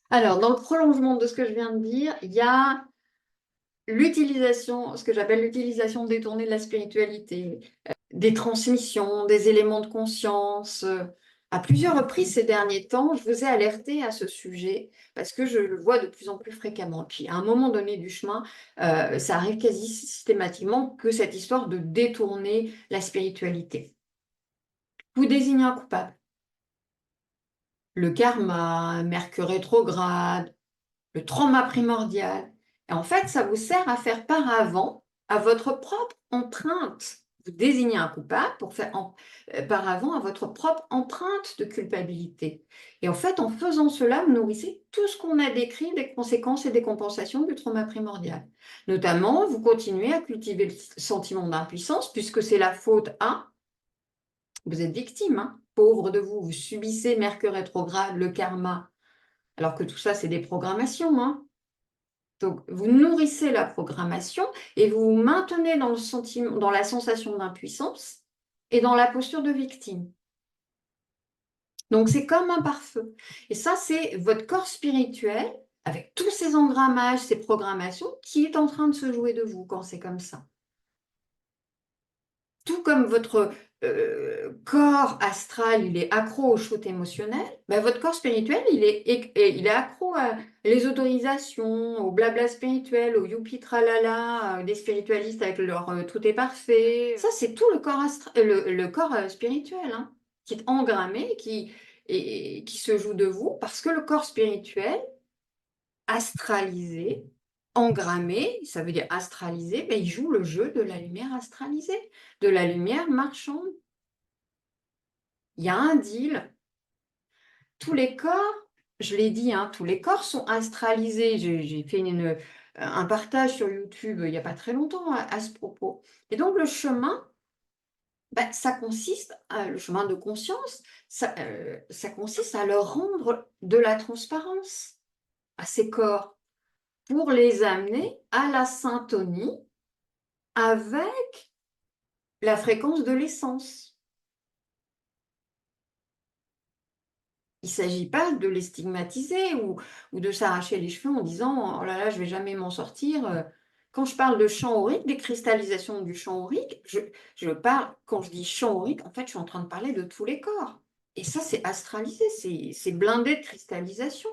Alors, dans le prolongement de ce que je viens de dire, il y a l'utilisation, ce que j'appelle l'utilisation détournée de la spiritualité, des transmissions, des éléments de conscience. À plusieurs reprises ces derniers temps, je vous ai alerté à ce sujet parce que je le vois de plus en plus fréquemment. Puis à un moment donné du chemin, ça arrive quasi systématiquement que cette histoire de détourner la spiritualité. Vous désignez un coupable. Le karma, Mercure rétrograde, le trauma primordial. Et en fait, ça vous sert à faire paravent à votre propre empreinte. Vous désignez un coupable pour faire paravent à votre propre empreinte de culpabilité. Et en fait, en faisant cela, vous nourrissez tout ce qu'on a décrit des conséquences et des compensations du trauma primordial. Notamment, vous continuez à cultiver le sentiment d'impuissance puisque c'est la faute à... Vous êtes victime, hein, pauvre de vous, vous subissez Mercure rétrograde, le karma, alors que tout ça, c'est des programmations, hein. Donc, vous nourrissez la programmation et vous vous maintenez dans le sentiment, dans la sensation d'impuissance et dans la posture de victime. Donc, c'est comme un pare-feu. Et ça, c'est votre corps spirituel, avec tous ces engrammages, ces programmations, qui est en train de se jouer de vous quand c'est comme ça. Tout comme votre corps astral, il est accro au shoot émotionnel, ben, votre corps spirituel, il est accro à les autorisations, au blabla spirituel, au youpi tralala, des spiritualistes avec leur tout est parfait. Ça, c'est tout le corps, le corps spirituel, hein, qui est engrammé, qui se joue de vous, parce que le corps spirituel, astralisé, engrammé, ça veut dire astralisé, mais il joue le jeu de la lumière astralisée, de la lumière marchande. Il y a un deal. Tous les corps, je l'ai dit, hein, tous les corps sont astralisés. J'ai fait un partage sur YouTube il n'y a pas très longtemps à ce propos. Et donc le chemin, ben, ça consiste, le chemin de conscience, ça consiste à leur rendre de la transparence à ces corps pour les amener à la syntonie avec la fréquence de l'essence. Il ne s'agit pas de les stigmatiser ou de s'arracher les cheveux en disant « Oh là là, je ne vais jamais m'en sortir ». Quand je parle de champ aurique, des cristallisations du champ aurique, je parle, quand je dis champ aurique, en fait, je suis en train de parler de tous les corps. Et ça, c'est astralisé, c'est blindé de cristallisation.